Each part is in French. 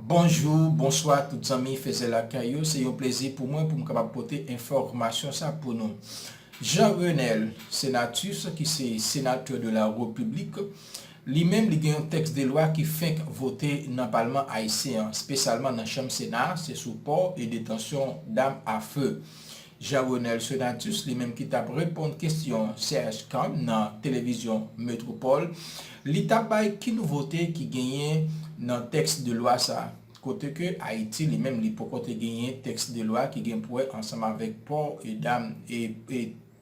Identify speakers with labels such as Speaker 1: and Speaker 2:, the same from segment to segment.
Speaker 1: Bonjour, bonsoir tous les amis, faisez la caillou. C'est un plaisir pour moi pour me capable porter information ça pour nous. Jean-Renel Senatus, qui est sénateur de la République, lui-même il a un texte de loi qui fait voter dans le Parlement haïtien, spécialement dans la Chambre Sénat, c'est sous port et détention d'armes à feu. Jean-Renel Senatus, lui-même qui t'a répondu à question Serge Cam dans la télévision Métropole, l'État qui nouveauté qui gagnait dans le texte de loi ça. Côté que Haïti lui-même il peut gagner texte de loi qui gagne pour ensemble avec port et d'armes et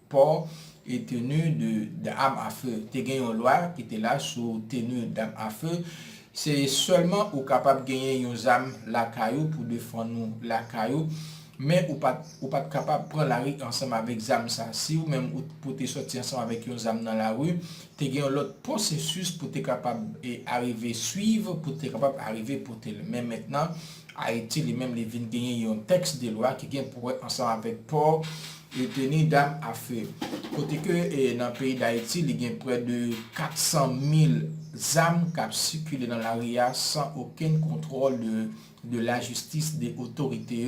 Speaker 1: port et tenue d'armes à feu. Tu gagné une loi qui était là sur tenue d'armes à feu. C'est seulement ou capable de gagner une arme la caillou pour défendre nous la caillou. Mais ou pas capable de prendre la rue ensemble avec zam ça. Si ou même pour te sortir ensemble avec une zam dans la rue, tu as l'autre processus pour te capable d'arriver suivre, pour te capable d'arriver pour te. Mais maintenant, Haïti lui-même les vient gagner un texte de loi qui vient pour ensemble avec port et tenir d'armes à feu. Côté que dans le pays d'Haïti, il y a près de 400 000 armes qui circulent dans la RIA sans aucun contrôle de la justice des autorités.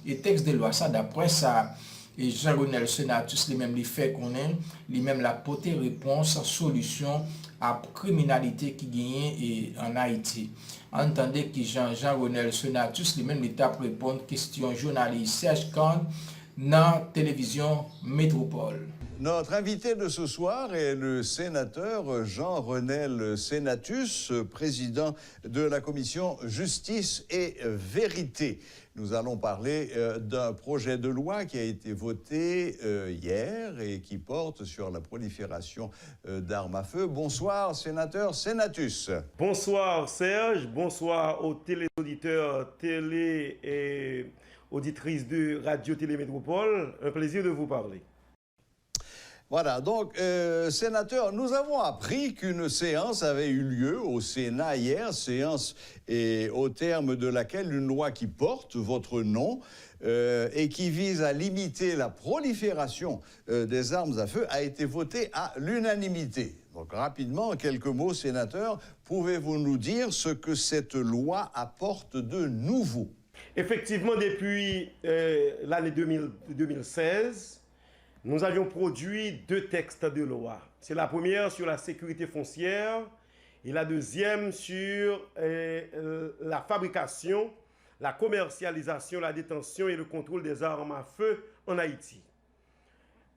Speaker 1: Et texte de loi, ça, d'après ça, et Jean-Renel Senatus, lui-même, les fait qu'on aime, lui-même, la portée réponse, solution à la criminalité qui gagne en Haïti. Entendez que Jean-Renel Senatus, lui-même, il tape répondre question journaliste Serge Kahn dans la télévision Métropole.
Speaker 2: Notre invité de ce soir est le sénateur Jean-Renel Senatus, président de la commission Justice et Vérité. Nous allons parler d'un projet de loi qui a été voté hier et qui porte sur la prolifération d'armes à feu. Bonsoir, sénateur Senatus.
Speaker 3: Bonsoir, Serge. Bonsoir aux téléauditeurs, télé et auditrices de Radio-Télé Métropole. Un plaisir de vous parler.
Speaker 2: Voilà, donc, sénateur, nous avons appris qu'une séance avait eu lieu au Sénat hier, séance au terme de laquelle une loi qui porte votre nom et qui vise à limiter la prolifération des armes à feu a été votée à l'unanimité. Donc, rapidement, en quelques mots, sénateur, pouvez-vous nous dire ce que cette loi apporte de nouveau?
Speaker 3: Effectivement, depuis l'année 2016, nous avions produit 2 textes de loi. C'est la première sur la sécurité foncière et la deuxième sur la fabrication, la commercialisation, la détention et le contrôle des armes à feu en Haïti.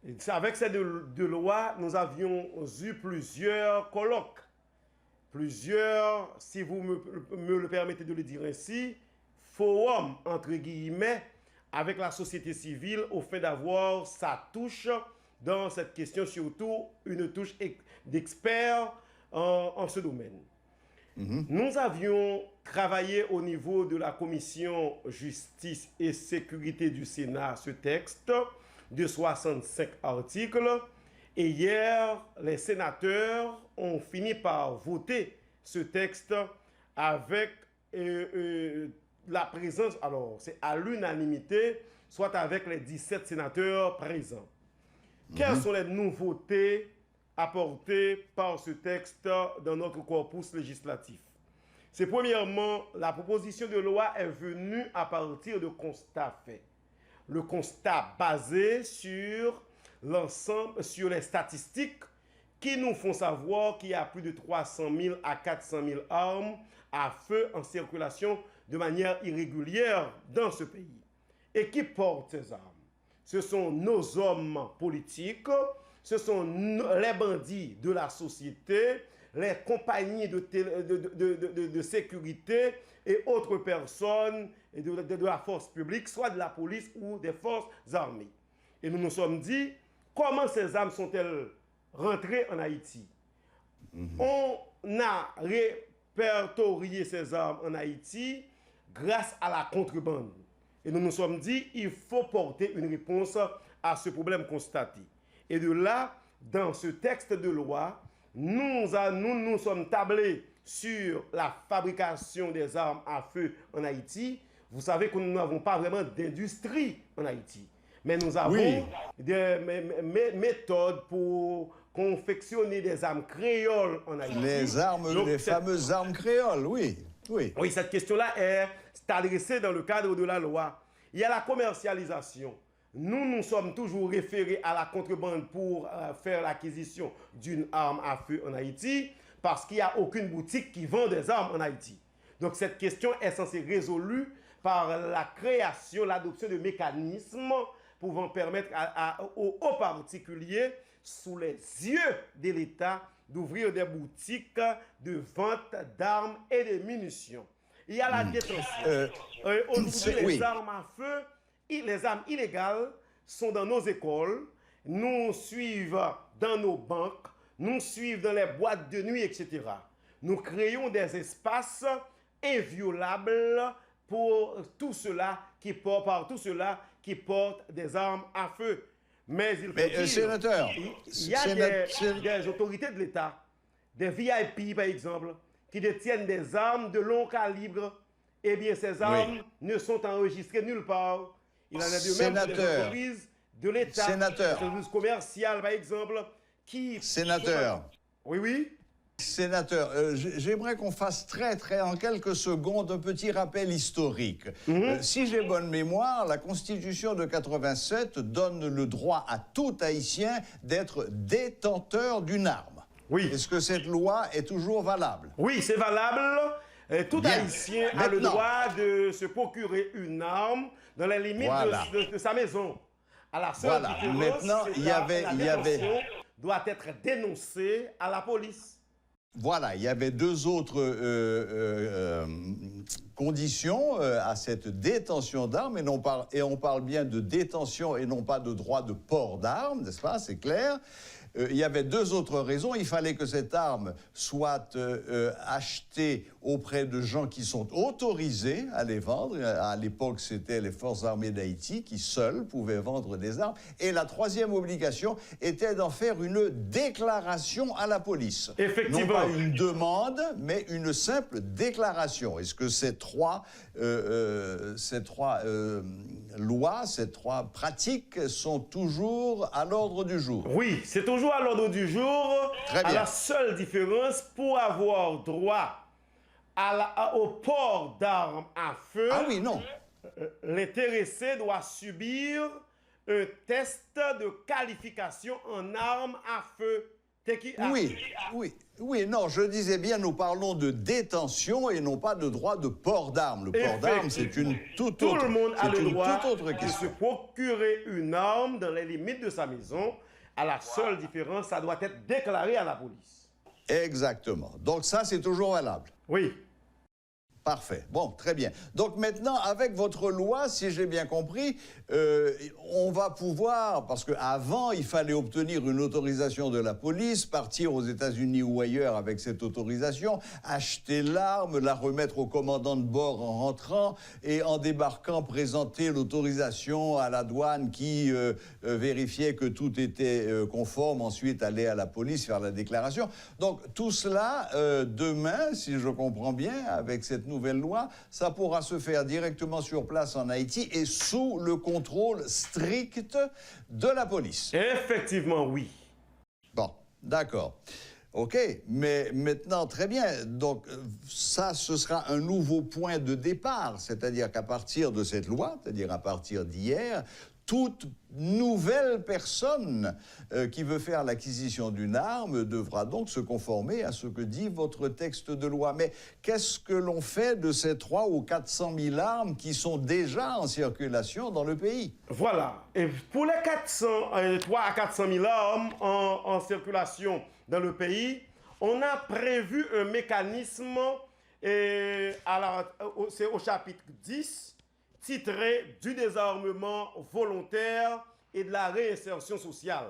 Speaker 3: Et avec ces 2 lois, nous avions eu plusieurs colloques, plusieurs, si vous me le permettez de le dire ainsi, forums, entre guillemets, avec la société civile au fait d'avoir sa touche dans cette question, surtout une touche d'experts en ce domaine. Nous avions travaillé au niveau de la commission justice et sécurité du Sénat ce texte de 65 articles et hier les sénateurs ont fini par voter ce texte avec la présence, alors c'est à l'unanimité, soit avec les 17 sénateurs présents. Quelles sont les nouveautés apportées par ce texte dans notre corpus législatif? C'est premièrement, la proposition de loi est venue à partir de constats faits. Le constat basé sur l'ensemble, sur les statistiques qui nous font savoir qu'il y a plus de 300 000 à 400 000 armes à feu en circulation de manière irrégulière dans ce pays. Et qui porte ces armes? Ce sont nos hommes politiques, ce sont les bandits de la société, les compagnies de sécurité et autres personnes de la force publique, soit de la police ou des forces armées. Et nous nous sommes dit, comment ces armes sont-elles rentrées en Haïti? On a répertorié ces armes en Haïti grâce à la contrebande. Et nous nous sommes dit, il faut porter une réponse à ce problème constaté. Et de là, dans ce texte de loi, nous sommes tablés sur la fabrication des armes à feu en Haïti. Vous savez que nous n'avons pas vraiment d'industrie en Haïti. Mais nous avons des méthodes pour confectionner des armes créoles en Haïti.
Speaker 2: Les fameuses armes créoles, oui. Oui.
Speaker 3: Oui, cette question-là est adressée dans le cadre de la loi. Il y a la commercialisation. Nous sommes toujours référés à la contrebande pour faire l'acquisition d'une arme à feu en Haïti parce qu'il n'y a aucune boutique qui vend des armes en Haïti. Donc cette question est censée résolue par la création, l'adoption de mécanismes pouvant permettre aux particuliers, sous les yeux de l'État, d'ouvrir des boutiques de vente d'armes et de munitions. Il y a la détention. Aujourd'hui, les armes à feu, les armes illégales sont dans nos écoles, nous suivent dans nos banques, nous suivent dans les boîtes de nuit, etc. Nous créons des espaces inviolables pour tout cela qui porte, par tout cela qui porte des armes à feu. Mais il faut dire,
Speaker 2: sénateur,
Speaker 3: il y a des autorités de l'État, des VIP par exemple, qui détiennent des armes de long calibre. Eh bien, ces armes ne sont enregistrées nulle part. Il en est de même pour les entreprises de l'État, les entreprises commerciales par exemple, qui...
Speaker 2: Sénateur.
Speaker 3: Oui, oui.
Speaker 2: Sénateur, j'aimerais qu'on fasse en quelques secondes un petit rappel historique. Si j'ai bonne mémoire, la Constitution de 87 donne le droit à tout Haïtien d'être détenteur d'une arme.
Speaker 3: Oui.
Speaker 2: Est-ce que cette loi est toujours valable?
Speaker 3: Oui, c'est valable. Tout Haïtien a le droit de se procurer une arme dans les limites de sa maison. À la seule différence, la détention doit être dénoncée à la police.
Speaker 2: Voilà, il y avait deux autres conditions à cette détention d'armes, et on parle bien de détention et non pas de droit de port d'armes, n'est-ce pas? C'est clair. Il y avait deux autres raisons. Il fallait que cette arme soit achetée auprès de gens qui sont autorisés à les vendre. À l'époque, c'était les forces armées d'Haïti qui seules pouvaient vendre des armes. Et la troisième obligation était d'en faire une déclaration à la police.
Speaker 3: Effectivement.
Speaker 2: Non pas une demande, mais une simple déclaration. Est-ce que ces trois lois, ces trois pratiques sont toujours à l'ordre du jour?
Speaker 3: Oui, c'est toujours à l'ordre du jour.
Speaker 2: Très bien.
Speaker 3: À la seule différence, pour avoir droit au port d'armes à feu, l'intéressé doit subir un test de qualification en armes à feu.
Speaker 2: Oui, non, je disais bien, nous parlons de détention et non pas de droit de port d'armes. Le port d'armes, c'est une toute autre question.
Speaker 3: Tout le monde a le droit de se procurer une arme dans les limites de sa maison. À la seule différence, ça doit être déclaré à la police.
Speaker 2: Exactement. Donc ça, c'est toujours valable.
Speaker 3: Oui.
Speaker 2: Parfait. Bon, très bien. Donc maintenant, avec votre loi, si j'ai bien compris, on va pouvoir, parce qu'avant, il fallait obtenir une autorisation de la police, partir aux États-Unis ou ailleurs avec cette autorisation, acheter l'arme, la remettre au commandant de bord en rentrant et en débarquant, présenter l'autorisation à la douane qui vérifiait que tout était conforme, ensuite aller à la police faire la déclaration. Donc tout cela, demain, si je comprends bien, avec cette nouvelle loi, ça pourra se faire directement sur place en Haïti et sous le contrôle strict de la police.
Speaker 3: Effectivement, oui.
Speaker 2: Bon, d'accord. OK, mais maintenant, très bien. Donc, ça, ce sera un nouveau point de départ. C'est-à-dire qu'à partir de cette loi, c'est-à-dire à partir d'hier, toute nouvelle personne qui veut faire l'acquisition d'une arme devra donc se conformer à ce que dit votre texte de loi. Mais qu'est-ce que l'on fait de ces 300 ou 400 000 armes qui sont déjà en circulation dans le pays? Voilà.
Speaker 3: Et pour les 300 à 400 000 armes en circulation dans le pays, on a prévu un mécanisme, c'est au chapitre 10, titré du désarmement volontaire et de la réinsertion sociale.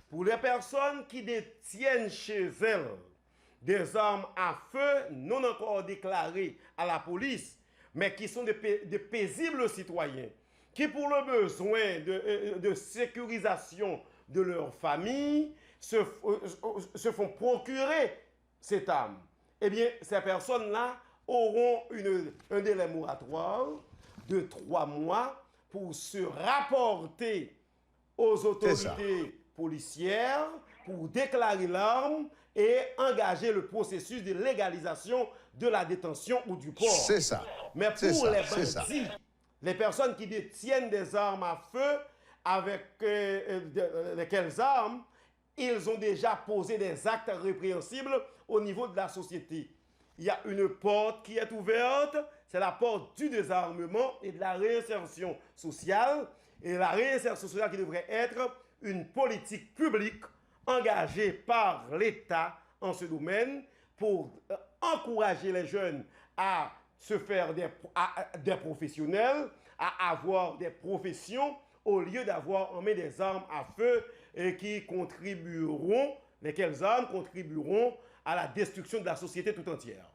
Speaker 3: Pour les personnes qui détiennent chez elles des armes à feu non encore déclarées à la police, mais qui sont de paisibles citoyens, qui pour le besoin de sécurisation de leur famille se font procurer cette arme, eh bien, ces personnes-là auront un délai moratoire de 3 mois pour se rapporter aux autorités policières, pour déclarer l'arme et engager le processus de légalisation de la détention ou du port.
Speaker 2: C'est ça.
Speaker 3: Mais
Speaker 2: C'est
Speaker 3: pour
Speaker 2: ça,
Speaker 3: les
Speaker 2: c'est ça.
Speaker 3: bandits, les personnes qui détiennent des armes à feu, avec lesquelles armes, ils ont déjà posé des actes répréhensibles au niveau de la société. Il y a une porte qui est ouverte, c'est la porte du désarmement et de la réinsertion sociale. Et la réinsertion sociale qui devrait être une politique publique engagée par l'État en ce domaine pour encourager les jeunes à se faire des professionnels, à avoir des professions au lieu d'avoir en main des armes à feu et qui contribueront, lesquelles armes contribueront à la destruction de la société tout entière.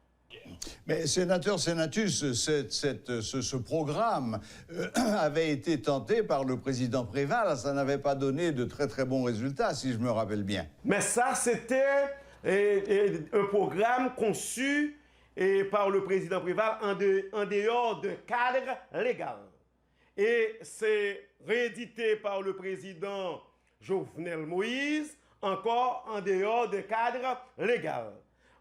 Speaker 2: Mais sénateur Senatus, ce programme avait été tenté par le président Préval. Ça n'avait pas donné de très très bons résultats, si je me rappelle bien.
Speaker 3: Mais ça, c'était un programme conçu par le président Préval en dehors de cadre légal. Et c'est réédité par le président Jovenel Moïse, encore en dehors de cadre légal.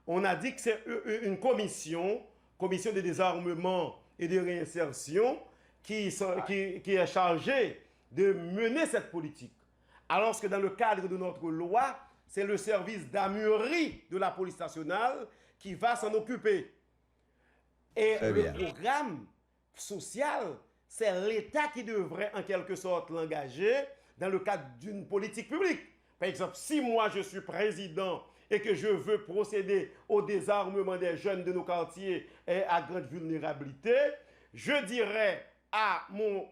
Speaker 3: On a dit que c'est une commission de désarmement et de réinsertion, qui est chargée de mener cette politique. Alors que dans le cadre de notre loi, c'est le service d'armurerie de la police nationale qui va s'en occuper. Et le programme social, c'est l'État qui devrait en quelque sorte l'engager dans le cadre d'une politique publique. Par exemple, si moi je suis président et que je veux procéder au désarmement des jeunes de nos quartiers et à grande vulnérabilité, je dirais à mon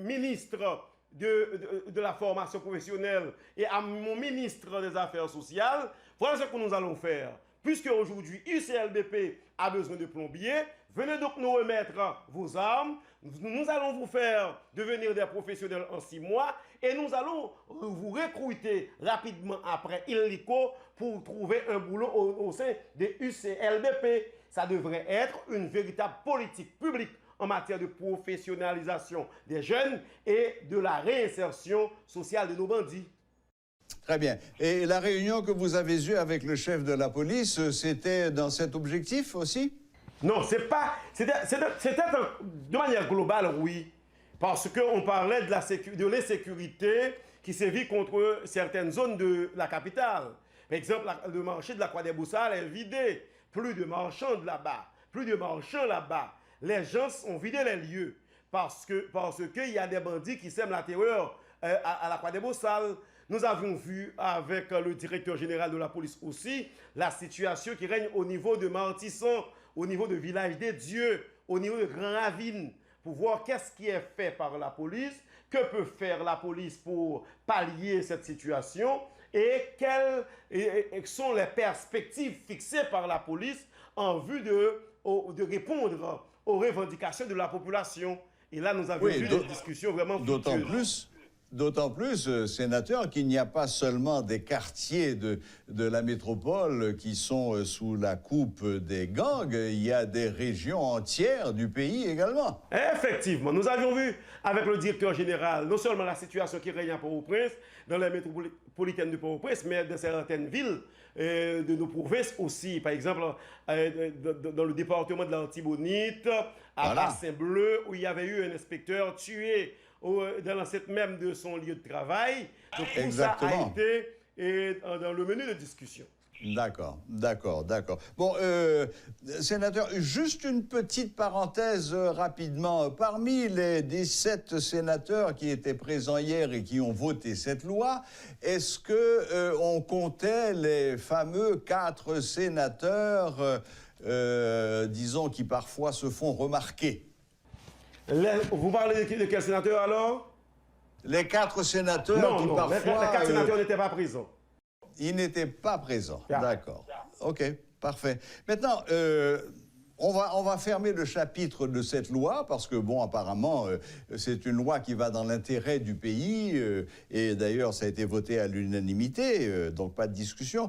Speaker 3: ministre de la formation professionnelle et à mon ministre des Affaires sociales, voilà ce que nous allons faire. Puisque aujourd'hui, UCLBP a besoin de plombiers, venez donc nous remettre vos armes. Nous allons vous faire devenir des professionnels en 6 mois et nous allons vous recruter rapidement après illico pour trouver un boulot au sein des UCLBP. Ça devrait être une véritable politique publique en matière de professionnalisation des jeunes et de la réinsertion sociale de nos bandits.
Speaker 2: Très bien. Et la réunion que vous avez eue avec le chef de la police, c'était dans cet objectif aussi?
Speaker 3: Non, c'est pas. C'était de manière globale, oui. Parce qu'on parlait de l'insécurité qui sévit contre certaines zones de la capitale. Par exemple, le marché de la Croix des Boussales est vidé. Plus de marchands là-bas. Plus de marchands là-bas. Les gens ont vidé les lieux. Parce qu'il y a des bandits qui sèment la terreur à la Croix des Boussales. Nous avons vu avec le directeur général de la police aussi la situation qui règne au niveau de Martisson, au niveau de Village des Dieux, au niveau de Grand Ravine, pour voir qu'est-ce qui est fait par la police, que peut faire la police pour pallier cette situation et quelles sont les perspectives fixées par la police en vue de répondre aux revendications de la population. Et là, nous avons eu des discussions vraiment fructueuses.
Speaker 2: D'autant plus, sénateur, qu'il n'y a pas seulement des quartiers de la métropole qui sont sous la coupe des gangs, il y a des régions entières du pays également.
Speaker 3: Effectivement, nous avions vu avec le directeur général non seulement la situation qui règne à Port-au-Prince, dans les métropolitaines de Port-au-Prince, mais dans certaines villes de nos provinces aussi. Par exemple, dans le département de l'Artibonite, à Saint-Bleu, où il y avait eu un inspecteur tué dans l'assiette même de son lieu de travail. Donc tout ça a été dans le menu de discussion.
Speaker 2: D'accord. Bon, sénateur, juste une petite parenthèse rapidement. Parmi les 17 sénateurs qui étaient présents hier et qui ont voté cette loi, est-ce que on comptait les fameux 4 sénateurs, disons, qui parfois se font remarquer?
Speaker 3: Vous parlez de quel sénateur alors?
Speaker 2: Les 4 sénateurs qui parfois...
Speaker 3: Les 4 sénateurs n'étaient pas présents.
Speaker 2: Ils n'étaient pas présents, d'accord. OK, parfait. Maintenant, on va fermer le chapitre de cette loi parce que, bon, apparemment, c'est une loi qui va dans l'intérêt du pays et d'ailleurs, ça a été voté à l'unanimité, donc pas de discussion.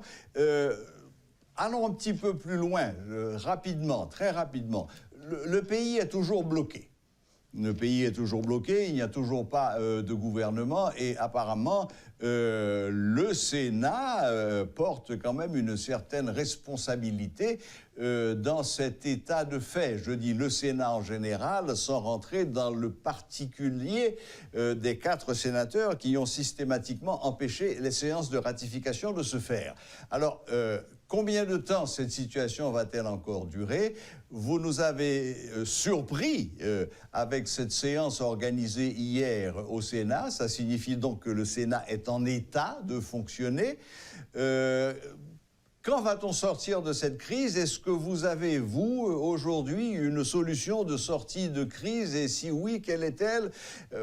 Speaker 2: Allons un petit peu plus loin, rapidement, très rapidement. Le pays est toujours bloqué. Le pays est toujours bloqué, il n'y a toujours pas de gouvernement et apparemment le Sénat porte quand même une certaine responsabilité dans cet état de fait. Je dis le Sénat en général, sans rentrer dans le particulier des 4 sénateurs qui ont systématiquement empêché les séances de ratification de se faire. Alors, combien de temps cette situation va-t-elle encore durer? Vous nous avez surpris avec cette séance organisée hier au Sénat. Ça signifie donc que le Sénat est en état de fonctionner. Quand va-t-on sortir de cette crise? Est-ce que vous avez, vous, aujourd'hui, une solution de sortie de crise? Et si oui, quelle est-elle?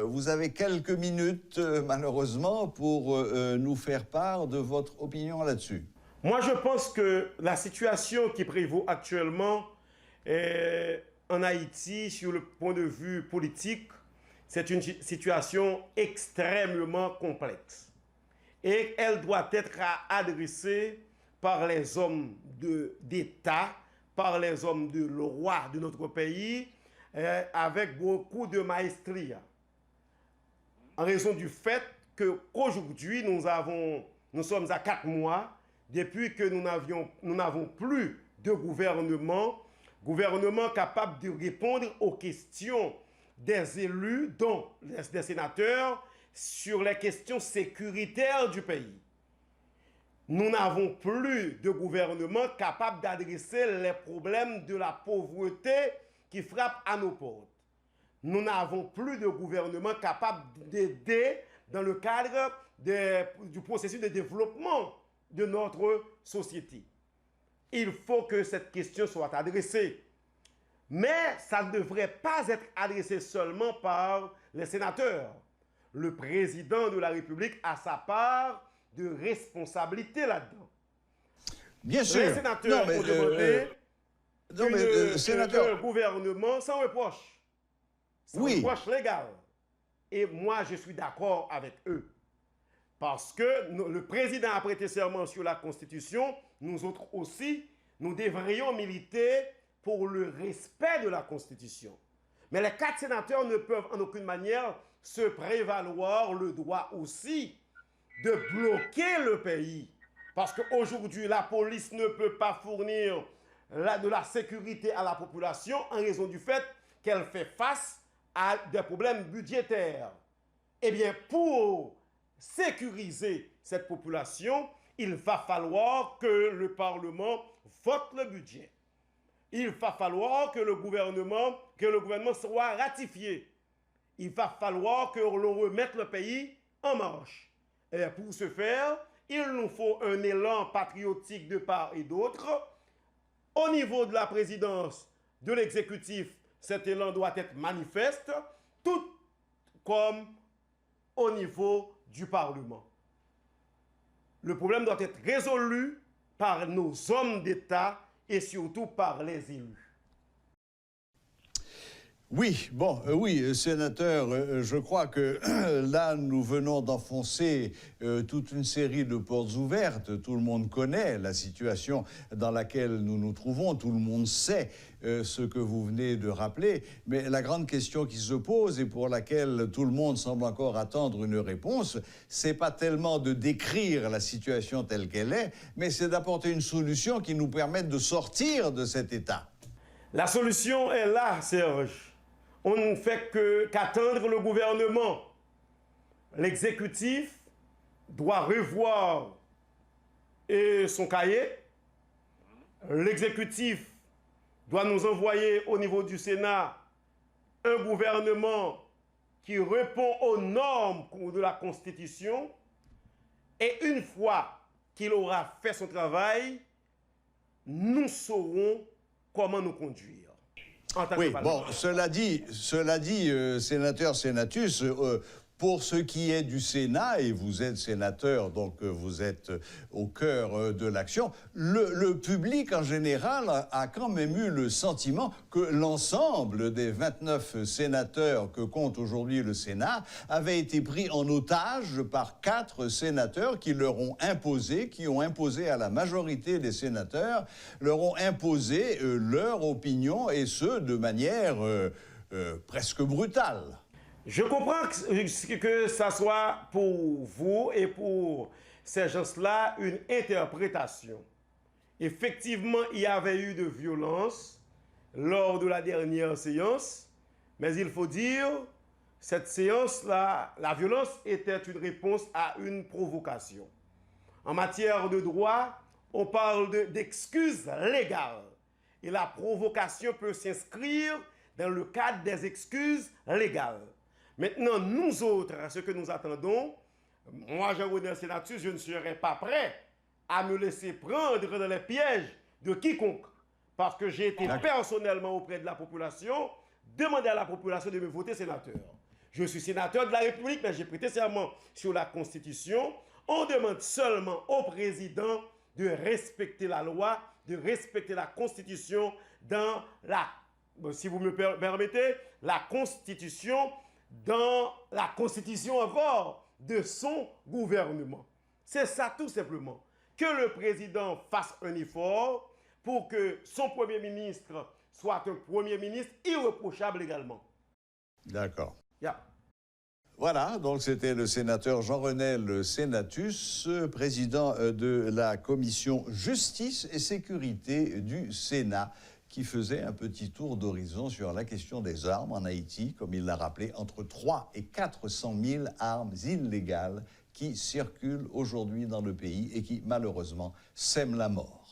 Speaker 2: Vous avez quelques minutes, malheureusement, pour nous faire part de votre opinion là-dessus.
Speaker 3: Moi, je pense que la situation qui prévaut actuellement en Haïti, sur le point de vue politique, c'est une situation extrêmement complexe. Et elle doit être adressée par les hommes d'État, par les hommes de loi de notre pays, avec beaucoup de maestria. En raison du fait qu'aujourd'hui, nous sommes à 4 mois depuis que nous n'avons plus de gouvernement capable de répondre aux questions des élus, dont des sénateurs, sur les questions sécuritaires du pays. Nous n'avons plus de gouvernement capable d'adresser les problèmes de la pauvreté qui frappent à nos portes. Nous n'avons plus de gouvernement capable d'aider dans le cadre du processus de développement de notre société. Il faut que cette question soit adressée. Mais ça ne devrait pas être adressé seulement par les sénateurs. Le président de la République a sa part de responsabilité là-dedans.
Speaker 2: Bien sûr.
Speaker 3: Les sénateurs ont demandé un gouvernement sans reproche. Sans reproche légal. Et moi, je suis d'accord avec eux. Parce que le président a prêté serment sur la Constitution, nous autres aussi, nous devrions militer pour le respect de la Constitution. Mais les 4 sénateurs ne peuvent en aucune manière se prévaloir le droit aussi de bloquer le pays. Parce qu'aujourd'hui, la police ne peut pas fournir de la sécurité à la population en raison du fait qu'elle fait face à des problèmes budgétaires. Eh bien, pour sécuriser cette population, il va falloir que le Parlement vote le budget. Il va falloir que le gouvernement soit ratifié. Il va falloir que l'on remette le pays en marche. Et pour ce faire, il nous faut un élan patriotique de part et d'autre. Au niveau de la présidence, de l'exécutif, cet élan doit être manifeste, tout comme au niveau du Parlement. Le problème doit être résolu par nos hommes d'État et surtout par les élus.
Speaker 2: Oui, bon, oui, sénateur, je crois que là, nous venons d'enfoncer toute une série de portes ouvertes. Tout le monde connaît la situation dans laquelle nous nous trouvons. Tout le monde sait ce que vous venez de rappeler. Mais la grande question qui se pose et pour laquelle tout le monde semble encore attendre une réponse, c'est pas tellement de décrire la situation telle qu'elle est, mais c'est d'apporter une solution qui nous permette de sortir de cet état.
Speaker 3: La solution est là, Serge. On ne fait qu'attendre le gouvernement. L'exécutif doit revoir son cahier. L'exécutif doit nous envoyer au niveau du Sénat un gouvernement qui répond aux normes de la Constitution. Et une fois qu'il aura fait son travail, nous saurons comment nous conduire.
Speaker 2: Oui, bon, cela dit, sénateur Senatus, pour ce qui est du Sénat, et vous êtes sénateur, donc vous êtes au cœur de l'action, le public en général a quand même eu le sentiment que l'ensemble des 29 sénateurs que compte aujourd'hui le Sénat avaient été pris en otage par 4 sénateurs qui ont imposé à la majorité des sénateurs, leur ont imposé leur opinion, et ce, de manière presque brutal.
Speaker 3: Je comprends que ça soit pour vous et pour ces gens-là une interprétation. Effectivement, il y avait eu de violence lors de la dernière séance, mais il faut dire, cette séance-là, la violence était une réponse à une provocation. En matière de droit, on parle d'excuses légales. Et la provocation peut s'inscrire dans le cadre des excuses légales. Maintenant, nous autres, ce que nous attendons, moi, Jean-René Sénatus, je ne serai pas prêt à me laisser prendre dans les pièges de quiconque. Parce que j'ai été personnellement auprès de la population, demander à la population de me voter sénateur. Je suis sénateur de la République, mais j'ai prêté serment sur la Constitution. On demande seulement au président de respecter la loi, de respecter la Constitution dans la, si vous me permettez, la Constitution, dans la Constitution encore de son gouvernement. C'est ça tout simplement. Que le président fasse un effort pour que son Premier ministre soit un Premier ministre irréprochable également.
Speaker 2: D'accord.
Speaker 3: Yeah.
Speaker 2: Voilà, donc c'était le sénateur Jean-René Sénatus, président de la commission Justice et Sécurité du Sénat, qui faisait un petit tour d'horizon sur la question des armes en Haïti, comme il l'a rappelé, entre 300 et 400 000 armes illégales qui circulent aujourd'hui dans le pays et qui, malheureusement, sèment la mort.